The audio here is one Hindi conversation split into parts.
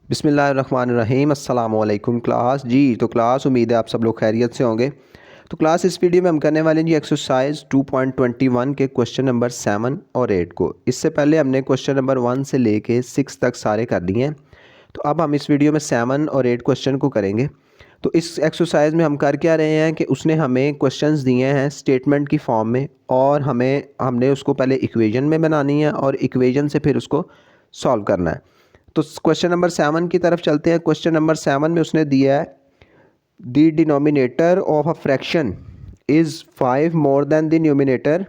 बिस्मिल्लाहिर्रहमानिर्रहीम अस्सलाम वालेकुम क्लास जी। तो क्लास उम्मीद है आप सब लोग खैरियत से होंगे। तो क्लास इस वीडियो में हम करने वाले हैं जी एक्सरसाइज 2.21 के क्वेश्चन नंबर 7 और 8 को। इससे पहले हमने क्वेश्चन नंबर 1 से लेके 6 तक सारे कर दिए हैं। तो अब हम इस वीडियो में 7 और 8 क्वेश्चन को करेंगे। तो इस एक्सरसाइज में हम कर क्या रहे हैं कि उसने हमें क्वेश्चंस दिए हैं स्टेटमेंट की फॉर्म में, और हमने उसको पहले इक्वेशन में बनानी है और इक्वेशन से फिर उसको सॉल्व करना है। तो क्वेश्चन नंबर 7 की तरफ चलते हैं। क्वेश्चन नंबर 7 में उसने दिया है the denominator of a fraction is 5 more than the numerator,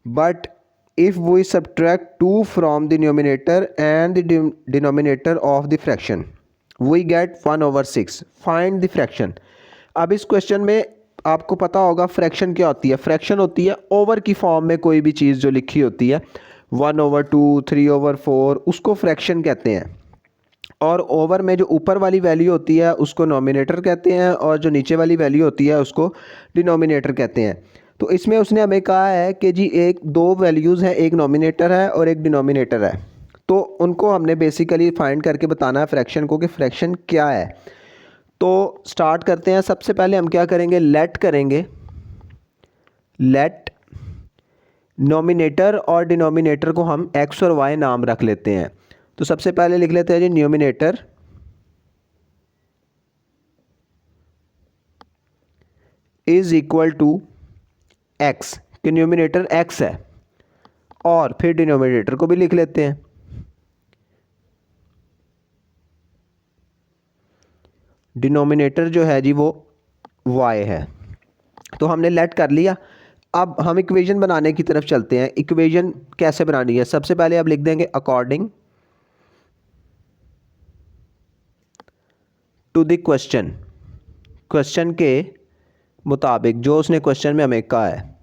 but if we subtract 2 from the numerator and the denominator of the fraction we get 1/6. find the fraction। अब इस क्वेश्चन में आपको पता होगा फ्रैक्शन क्या होती है। फ्रैक्शन होती है ओवर की फॉर्म में कोई भी चीज़ जो लिखी होती है 1/2, 3/4, उसको फ्रैक्शन कहते हैं। और ओवर में जो ऊपर वाली वैल्यू होती है उसको नॉमिनेटर कहते हैं, और जो नीचे वाली वैल्यू होती है उसको डिनोमिनेटर कहते हैं। तो इसमें उसने हमें कहा है कि जी दो वैल्यूज़ हैं, एक नॉमिनेटर है और एक डिनोमिनेटर है। तो उनको हमने बेसिकली फाइंड करके बताना है फ्रैक्शन को कि फ्रैक्शन क्या है। तो स्टार्ट करते हैं। सबसे पहले हम क्या करेंगे, लेट करेंगे। लेट नॉमिनेटर और डिनोमिनेटर को हम एक्स और वाई नाम रख लेते हैं। तो सबसे पहले लिख लेते हैं जी numerator is equal to X, कि न्यूमिनेटर एक्स है, और फिर डिनोमिनेटर को भी लिख लेते हैं। डिनोमिनेटर जो है जी वो वाई है। तो हमने लेट कर लिया। अब हम इक्वेशन बनाने की तरफ चलते हैं। इक्वेशन कैसे बनानी है, सबसे पहले आप लिख देंगे according to the question. Question के मुताबिक जो उसने क्वेश्चन में हमें कहा है,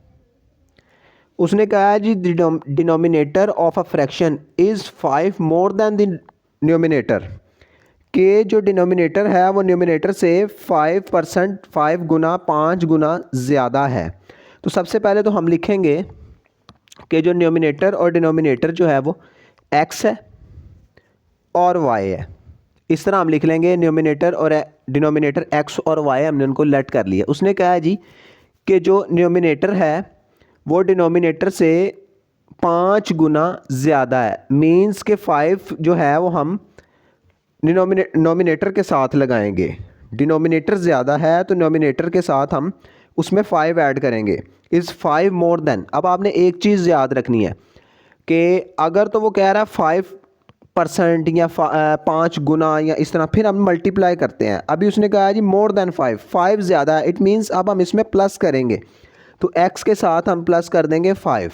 उसने कहा है जी denominator of a fraction is 5 more than the numerator, के जो डिनोमिनेटर है वो न्यूमिनेटर से 5%, 5 गुना, 5 गुना ज़्यादा है। तो सबसे पहले तो हम लिखेंगे कि जो न्यूमिनेटर और डिनोमिनेटर जो है वो एक्स है और वाई है। इस तरह हम लिख लेंगे न्यूमिनेटर और डिनोमिनेटर एक्स और वाई, हमने उनको लेट कर लिया। उसने कहा है जी कि जो न्यूमिनेटर है वो डिनोमिनेटर से 5 गुना ज़्यादा है। मीन्स के 5 जो है वो हम नॉमिनेटर के साथ लगाएंगे। डिनोमिनेटर ज़्यादा है तो नॉमिनेटर के साथ हम उसमें 5 ऐड करेंगे। Is 5 more then. अब आपने एक चीज़ याद रखनी है कि अगर तो वो कह रहा है 5% या 5 गुना या इस तरह, फिर हम मल्टीप्लाई करते हैं। अभी उसने कहा है जी मोर देन 5 ज़्यादा है, इट मीन्स अब हम इसमें प्लस करेंगे। तो x के साथ हम प्लस कर देंगे 5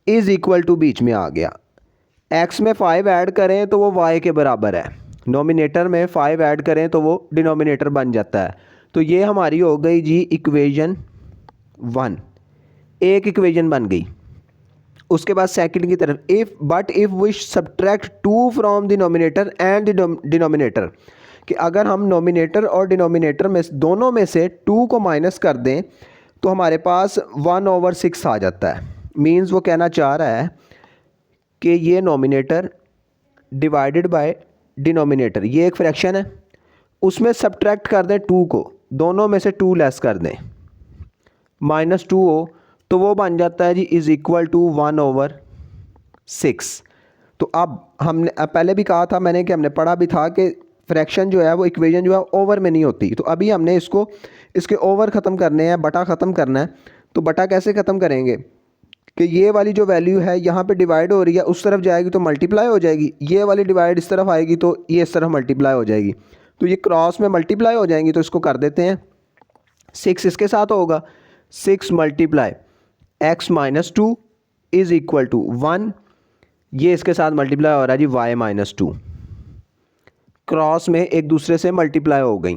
इज़ इक्वल टू, बीच में आ गया। x में 5 ऐड करें तो वो y के बराबर है, नॉमिनेटर में 5 ऐड करें तो वो डिनोमिनेटर बन जाता है। तो ये हमारी हो गई जी इक्वेशन 1, एक इक्वेशन बन गई। उसके बाद सेकंड की तरफ, if we subtract 2 from the numerator and the denominator, कि अगर हम नॉमिनेटर और डिनोमिनेटर में दोनों में से 2 को माइनस कर दें तो हमारे पास 1/6 आ जाता है। मीन्स वो कहना चाह रहा है कि ये नॉमिनेटर डिवाइडेड बाय डिनोमिनेटर, ये एक फ्रैक्शन है, उसमें सब्ट्रैक्ट कर दें 2 को, दोनों में से 2 लेस कर दें, -2 हो तो वो बन जाता है जी इज़ इक्वल टू 1/6। तो अब हमने पहले भी कहा था मैंने कि हमने पढ़ा भी था कि फ्रैक्शन जो है वो इक्वेशन जो है ओवर में नहीं होती। तो अभी हमने इसके ओवर ख़त्म करने हैं, बटा ख़त्म करना है। तो बटा कैसे ख़त्म करेंगे कि ये वाली जो वैल्यू है यहाँ पे डिवाइड हो रही है, उस तरफ जाएगी तो मल्टीप्लाई हो जाएगी, ये वाली डिवाइड इस तरफ आएगी तो ये इस तरफ मल्टीप्लाई हो जाएगी। तो ये क्रॉस में मल्टीप्लाई हो जाएंगी। तो इसको कर देते हैं, 6 इसके साथ होगा, 6 multiply x-2 is equal to 1, ये इसके साथ मल्टीप्लाई हो रहा है जी y-2, क्रॉस में एक दूसरे से मल्टीप्लाई हो गई।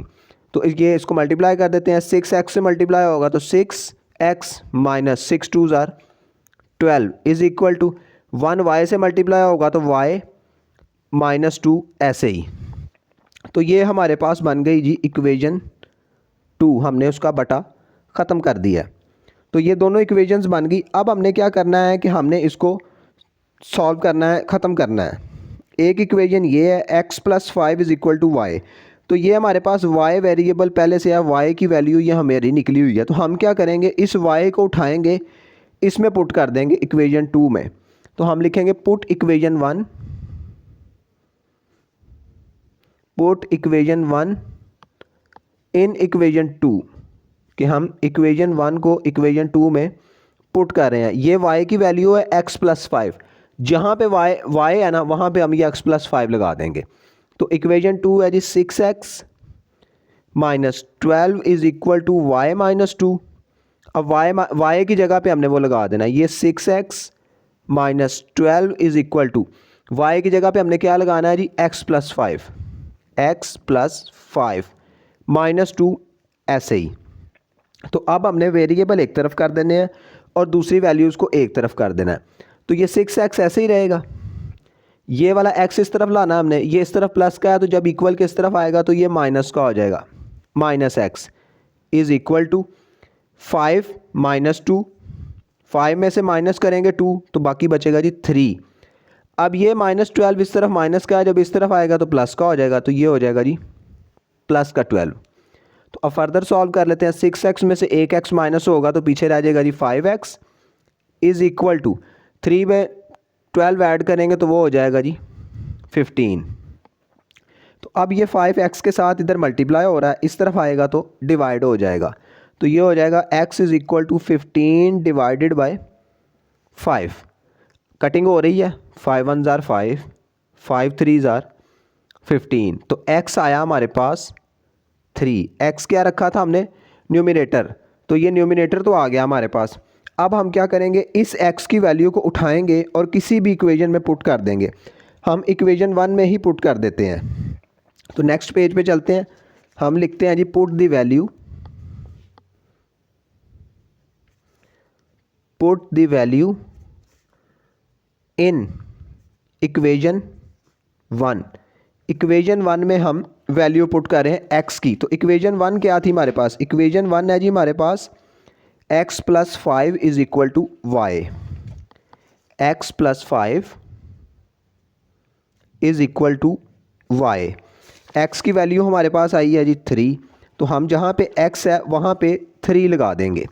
तो ये इसको मल्टीप्लाई कर देते हैं, 6x से मल्टीप्लाई होगा तो 6x - 6 2s आर 12 इज़ इक्वल टू 1 y से मल्टीप्लाई होगा तो y-2, ऐसे ही। तो ये हमारे पास बन गई जी इक्वेशन 2, हमने उसका बटा ख़त्म कर दिया। तो ये दोनों इक्वेशंस बन गई। अब हमने क्या करना है कि हमने इसको सॉल्व करना है, ख़त्म करना है। एक इक्वेशन ये है x plus 5 is equal to y. तो ये हमारे पास y वेरिएबल पहले से है, y की वैल्यू ये हमारी निकली हुई है। तो हम क्या करेंगे, इस y को उठाएंगे, इसमें पुट कर देंगे इक्वेशन 2 में। तो हम लिखेंगे put equation 1, put equation 1 in equation 2, कि हम इक्वेशन 1 को इक्वेशन 2 में पुट कर रहे हैं। ये y की वैल्यू है x प्लस 5, जहाँ पे y है ना वहाँ पे हम ये x प्लस 5 लगा देंगे। तो इक्वेशन 2 है जी 6x minus 12 is equal to y minus 2। अब y की जगह पे हमने वो लगा देना, ये 6x minus 12 is equal to y की जगह पे हमने क्या लगाना है जी x plus 5, x plus 5 minus 2, ऐसे ही। तो अब हमने वेरिएबल एक तरफ कर देने हैं और दूसरी वैल्यूज़ को एक तरफ कर देना है। तो ये 6x ऐसे ही रहेगा, ये वाला x इस तरफ लाना हमने, ये इस तरफ प्लस का है, तो जब इक्वल किस तरफ आएगा तो ये माइनस का हो जाएगा, minus x is equal to 5 minus 2, 5 में से माइनस करेंगे 2 तो बाकी बचेगा जी 3। अब ये माइनस 12 इस तरफ माइनस का है, जब इस तरफ आएगा तो प्लस का हो जाएगा, तो ये हो जाएगा जी प्लस का 12। तो अब फर्दर सॉल्व कर लेते हैं। 6x में से एक x माइनस होगा तो पीछे रह जाएगा जी 5x इज़ इक्वल टू 3 में 12 ऐड करेंगे तो वो हो जाएगा जी 15। तो अब ये 5x के साथ इधर मल्टीप्लाई हो रहा है, इस तरफ आएगा तो डिवाइड हो जाएगा। तो ये हो जाएगा x is equal to 15 divided by 5। Cutting हो रही है, 5 1 ज़ार 5, 5 3 ज़ार 15। तो x आया हमारे पास 3। x क्या रखा था हमने, न्यूमिनेटर, तो ये न्यूमिनेटर तो आ गया हमारे पास। अब हम क्या करेंगे, इस x की वैल्यू को उठाएंगे और किसी भी इक्वेशन में पुट कर देंगे। हम इक्वेशन 1 में ही पुट कर देते हैं। तो नेक्स्ट पेज पे चलते हैं, हम लिखते हैं जी put the value, put the value in equation 1। Equation 1 में हम वैल्यू पुट कर रहे हैं x की। तो इक्वेशन 1 क्या थी हमारे पास, इक्वेशन 1 है जी हमारे पास x plus 5 is equal to y, x plus 5 is equal to y. x की वैल्यू हमारे पास आई है जी 3, तो हम जहाँ पे x है वहाँ पे 3 लगा देंगे,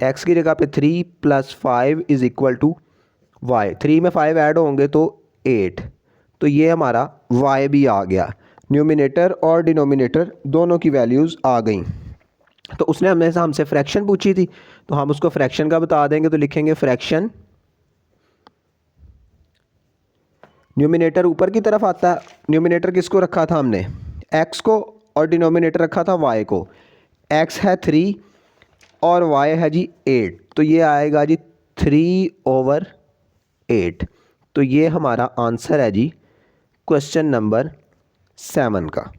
x की जगह पे 3 plus 5 is equal to y. 3 में 5 ऐड होंगे तो 8, तो ये हमारा y भी आ गया। न्यूमिनेटर और डिनोमिनेटर दोनों की वैल्यूज़ आ गई। तो उसने हमसे फ्रैक्शन पूछी थी, तो हम उसको फ्रैक्शन का बता देंगे। तो लिखेंगे फ्रैक्शन, न्यूमिनेटर ऊपर की तरफ आता है, न्यूमिनेटर किसको रखा था हमने, x को, और डिनोमिनेटर रखा था y को। x है 3 और y है जी 8, तो ये आएगा जी 3/8। तो ये हमारा आंसर है जी क्वेश्चन नंबर 7 का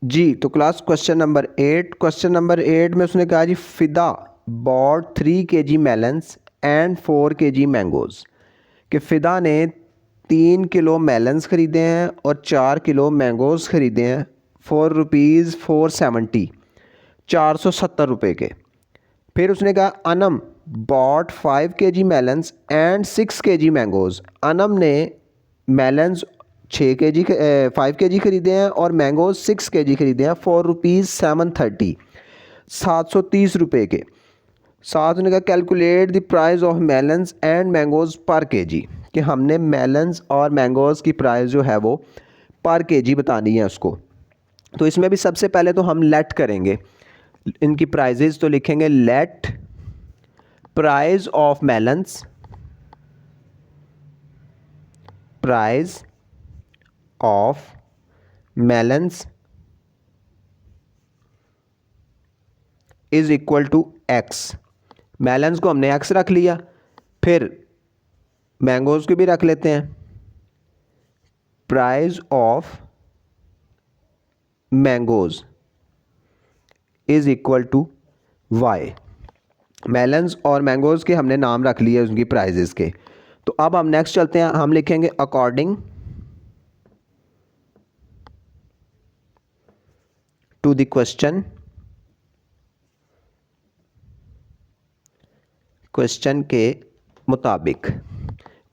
जी। तो class question number 8, question number 8 में उसने कहा जी Fida bought 3 kg melons and 4 kg mangoes, कि फ़िदा ने 3 किलो मेलन्स ख़रीदे हैं और 4 किलो मैंगोज़ ख़रीदे हैं फॉर रुपीज़ 470, 470 रुपये के। फिर उसने कहा Anam bought 5 kg melons and 6 kg mangoes, Anam ने मेलन्स 5 kg ख़रीदे हैं और मैंगोज़ 6 kg ख़रीदे हैं फॉर रुपीज़ 730, 730 रुपये के। साथ उन्होंने कहा calculate the price of melons and mangoes पर केजी, कि हमने मेलन्स और मैंगोज़ की प्राइस जो है वो पर केजी बतानी है उसको। तो इसमें भी सबसे पहले तो हम लेट करेंगे इनकी प्राइजेज़, तो लिखेंगे let price of melons, price of melons is equal to x. Melons को हमने एक्स रख लिया, फिर मैंगोज़ को भी रख लेते हैं, price of mangoes is equal to y. Melons और मैंगोज़ के हमने नाम रख लिए उनकी प्राइजेज़ के। तो अब हम नेक्स्ट चलते हैं, हम लिखेंगे according to the question, question के मुताबिक,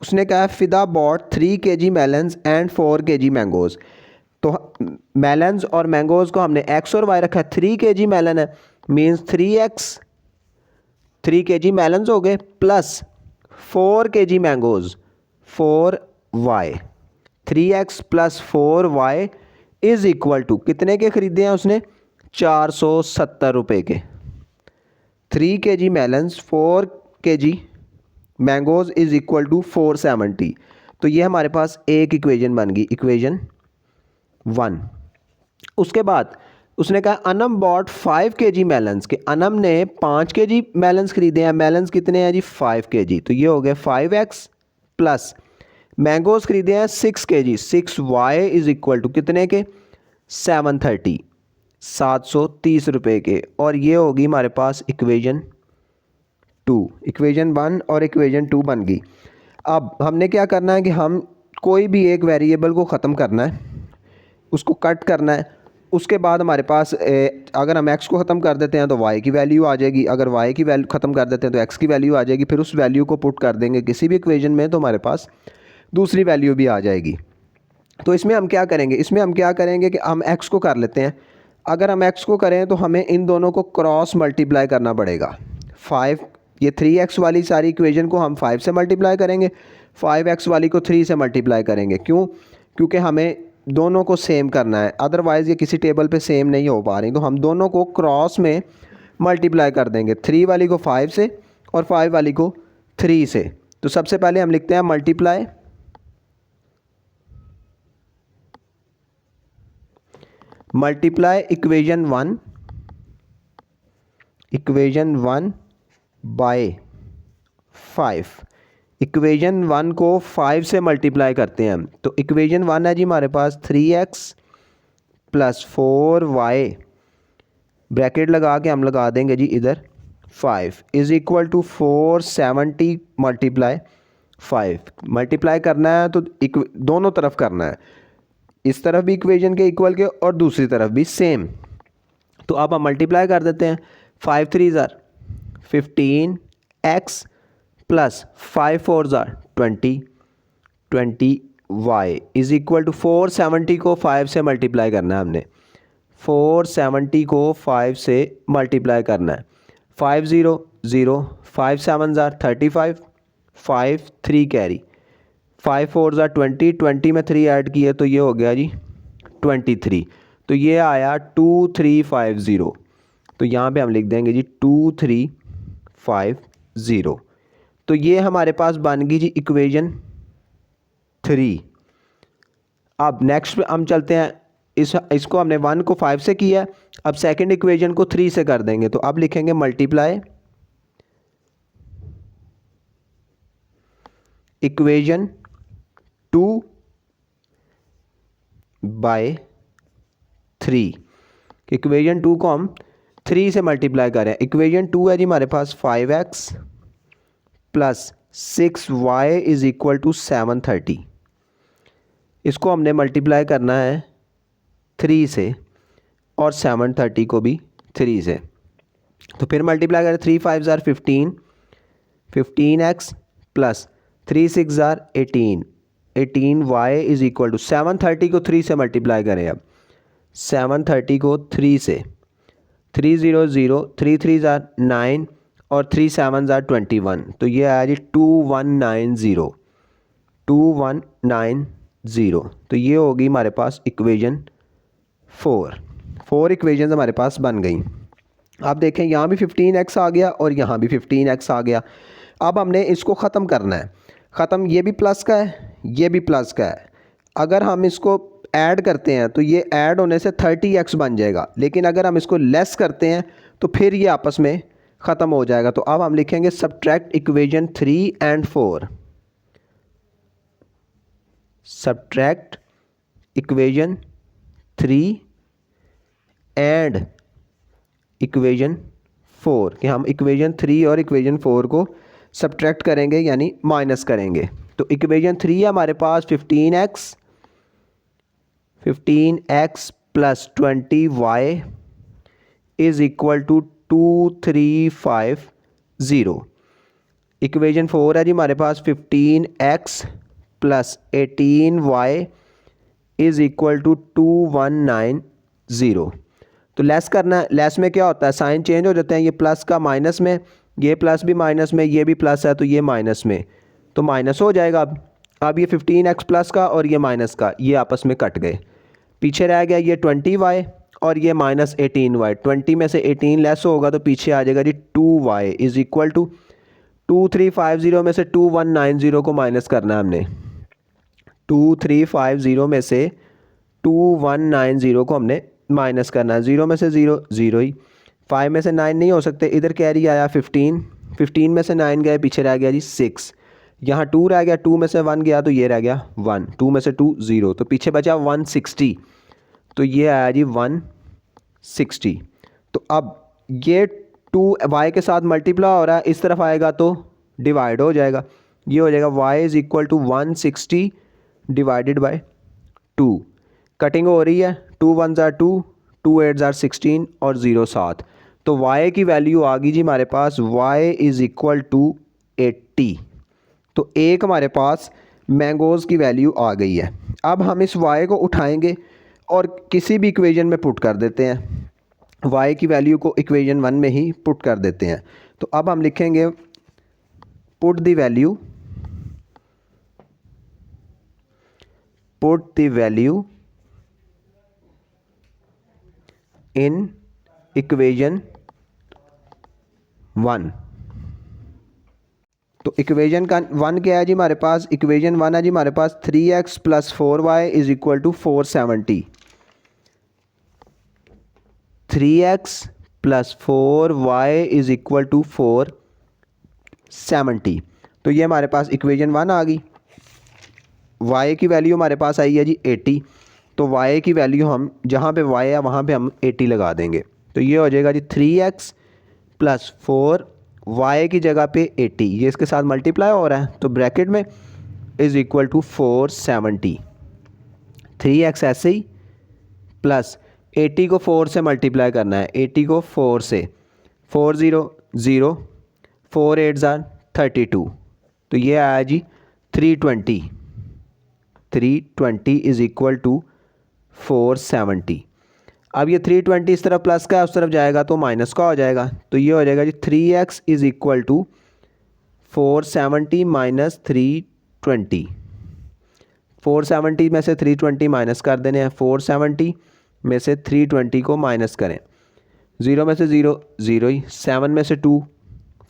उसने कहा Fida bought 3 kg melons and 4 kg mangoes. तो मेलन्स और मैंगोज़ को हमने एक्स और वाई रखा है। 3 kg मेलन है मीन्स 3x, 3 kg मेलन्स हो गए plus 4 kg mangoes 4y, 3x plus 4y is equal to कितने के ख़रीदे हैं उसने 470 रुपये के। 3 kg melons 4 kg mangoes is equal to 470। तो ये हमारे पास एक इक्वेशन बन गई, इक्वेशन 1। उसके बाद उसने कहा अनम बॉट 5 kg मेलन्स, के अनम ने 5 kg मेलन्स खरीदे हैं। मेलन्स कितने हैं जी 5 kg, तो ये हो गया 5x प्लस मैंगोज़ खरीदे हैं 6 kg, 6y is equal to कितने के 730, 730 रुपये के। और ये होगी हमारे पास इक्वेशन 2, इक्वेशन 1 और इक्वेशन 2 बन गई। अब हमने क्या करना है कि हम कोई भी एक वेरिएबल को ख़त्म करना है, उसको कट करना है। उसके बाद हमारे पास अगर हम x को ख़त्म कर देते हैं तो y की वैल्यू आ जाएगी, अगर y की वैल्यू ख़त्म कर देते हैं तो x की वैल्यू आ जाएगी। फिर उस वैल्यू को पुट कर देंगे किसी भी इक्वेशन में तो हमारे पास दूसरी वैल्यू भी आ जाएगी। तो इसमें हम क्या करेंगे, इसमें हम क्या करेंगे कि हम x को कर लेते हैं। अगर हम x को करें तो हमें इन दोनों को क्रॉस मल्टीप्लाई करना पड़ेगा। 5 ये 3x वाली सारी इक्वेशन को हम 5 से मल्टीप्लाई करेंगे, 5x वाली को 3 से मल्टीप्लाई करेंगे। क्यों? क्योंकि हमें दोनों को सेम करना है, अदरवाइज़ ये किसी टेबल पे सेम नहीं हो पा रही। तो हम दोनों को क्रॉस में मल्टीप्लाई कर देंगे, 3 वाली को 5 से और 5 वाली को 3 से। तो सबसे पहले हम लिखते हैं मल्टीप्लाई इक्वेशन 1 बाय 5। इक्वेशन 1 को 5 से मल्टीप्लाई करते हैं हम। तो इक्वेशन 1 है जी हमारे पास 3x प्लस 4y, ब्रैकेट लगा के हम लगा देंगे जी इधर 5 is equal to 470 multiply 5। Multiply करना है तो दोनों तरफ करना है, इस तरफ भी इक्वेशन के इक्वल के और दूसरी तरफ भी सेम। तो अब हम मल्टीप्लाई कर देते हैं, 5 3 ज़ार 15x प्लस 5 4 ज़ार 20y इज़ इक्वल टू 470 को 5 से मल्टीप्लाई करना है हमने, 470 को 5 से मल्टीप्लाई करना है। 5 0 0, 5 7 ज़ार 35, 5 3 कैरी, 5 4 ज़ार 20, 20 में 3 ऐड किए तो ये हो गया जी 23। तो ये आया 2350। तो यहाँ पे हम लिख देंगे जी 2350। तो ये हमारे पास बन गई जी इक्वेशन 3। अब नेक्स्ट हम चलते हैं, इसको हमने 1 को 5 से किया, अब सेकंड इक्वेशन को 3 से कर देंगे। तो अब लिखेंगे मल्टीप्लाई इक्वेशन 2 बाय 3। इक्वेशन 2 को हम 3 से मल्टीप्लाई करें। इक्वेशन 2 है जी हमारे पास 5x plus 6y is equal to 730। इसको हमने मल्टीप्लाई करना है 3 से और 730 को भी 3 से। तो फिर मल्टीप्लाई करें, 3 5 ज़ार 15, 15x प्लस 3 6 ज़ार 18, 18y इज़ इक्वल टू 730 को 3 से मल्टीप्लाई करें। अब 730 को 3 से, 3 0 0, 3 3 ज़ार 9 और 3 7 ज़ार 21। तो ये आया जी 2190, 2190। तो ये होगी हमारे पास इक्वेशन 4 इक्वेशन हमारे पास बन गई। आप देखें यहाँ भी 15x आ गया और यहाँ भी 15x आ गया। अब हमने इसको ख़त्म करना है, ख़त्म ये भी प्लस का है, ये भी प्लस का है। अगर हम इसको ऐड करते हैं तो ये ऐड होने से 30x बन जाएगा, लेकिन अगर हम इसको लेस करते हैं तो फिर ये आपस में ख़त्म हो जाएगा। तो अब हम लिखेंगे subtract equation 3 and 4, subtract equation 3 and equation 4, कि हम इक्वेशन 3 और इक्वेशन 4 को सब्ट्रैक्ट करेंगे यानी माइनस करेंगे। तो इक्वेशन 3 है हमारे पास 15x plus 20y is equal to 2350। Equation 4 है जी हमारे पास 15x plus 18y is equal to 2190। तो लेस करना है, लेस में क्या होता है साइन चेंज हो जाते हैं, ये प्लस का माइनस में, ये प्लस भी माइनस में, ये भी प्लस है तो ये माइनस में, तो माइनस हो जाएगा। अब ये 15x प्लस का और ये माइनस का ये आपस में कट गए, पीछे रह गया ये 20y और ये माइनस 18y। 20 में से 18 लेस होगा तो पीछे आ जाएगा जी 2y इज़ इक्वल टू 2350 में से 2190 को माइनस करना है हमने। 2350 में से 2190 को हमने माइनस करना है। 0 में से 0 0 ही, 5 में से 9 नहीं हो सकते, इधर कैरी आया 15, 15 में से 9 गए, पीछे रह गया जी 6, यहाँ 2 रह गया, 2 में से 1 गया तो ये रह गया 1, 2 में से 2 0, तो पीछे बचा 160, तो ये आया जी 160। तो अब ये 2y के साथ मल्टीप्लाई हो रहा है, इस तरफ आएगा तो डिवाइड हो जाएगा, ये हो जाएगा y is equal to 160 divided by 2। Cutting हो रही है, 2 1 ज़ार 2, 2 8 ज़ार 16 और 0 7, तो y की वैल्यू आ गई जी हमारे पास y इज़ इक्वल टू 80। तो एक हमारे पास मैंगोज़ की वैल्यू आ गई है। अब हम इस y को उठाएंगे और किसी भी इक्वेशन में पुट कर देते हैं, y की वैल्यू को इक्वेशन 1 में ही पुट कर देते हैं। तो अब हम लिखेंगे put the value in equation 1। तो इक्वेशन का 1 क्या है जी हमारे पास, इक्वेशन 1 है जी हमारे पास 3x plus 4y is equal to 470। 3x plus 4y is equal to 470। तो ये हमारे पास इक्वेशन 1 आ गई। y की वैल्यू हमारे पास आई है जी 80, तो y की वैल्यू हम जहाँ पे y है वहाँ पे हम 80 लगा देंगे, तो ये हो जाएगा जी 3x प्लस 4y की जगह पे 80, ये इसके साथ मल्टीप्लाई हो रहा है तो ब्रैकेट में इज़ इक्वल टू 470। 3x ऐसे ही प्लस 80 को 4 से मल्टीप्लाई करना है, 80 को 4 से, 4 0 0, 4 8 ज़ार 32, तो ये आया जी 320। 320 इज़ इक्वल टू 470। अब ये 320 इस तरफ प्लस का है, उस तरफ जाएगा तो माइनस का हो जाएगा, तो ये हो जाएगा जी 3x is equal to 470 minus 320। 470 में से 320 माइनस कर देने हैं, 470 में से 320 को माइनस करें, 0 में से 0 0 ही, 7 में से 2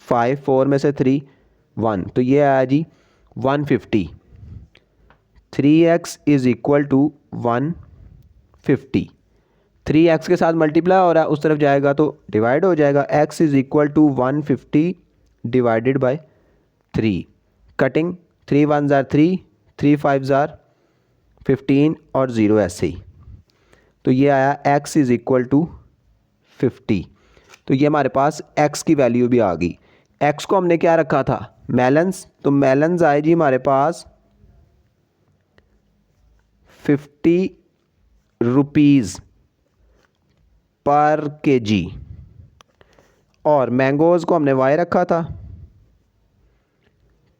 5, 4 में से 3 1, तो ये आया जी 150। 3x is equal to 150। 3x के साथ मल्टीप्लाई हो रहा है, उस तरफ जाएगा तो डिवाइड हो जाएगा, x is equal to 150 divided by 3। Cutting 3 1 ज़ार 3, 3 5 ज़ार 15 और 0 ऐसे ही, तो ये आया x इज़ इक्वल टू 50। तो ये हमारे पास x की वैल्यू भी आ गई। x को हमने क्या रखा था, मेलन्स, तो मेलन्स आए जी हमारे पास 50 रुपीज़ पर केजी, और मैंगोज़ को हमने y रखा था,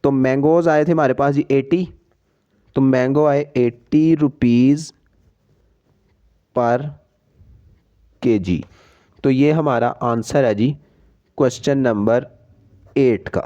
तो मैंगोज़ आए थे हमारे पास जी 80, तो मैंगो आए 80 रुपीज़ पर केजी। तो ये हमारा आंसर है जी क्वेश्चन नंबर 8 का।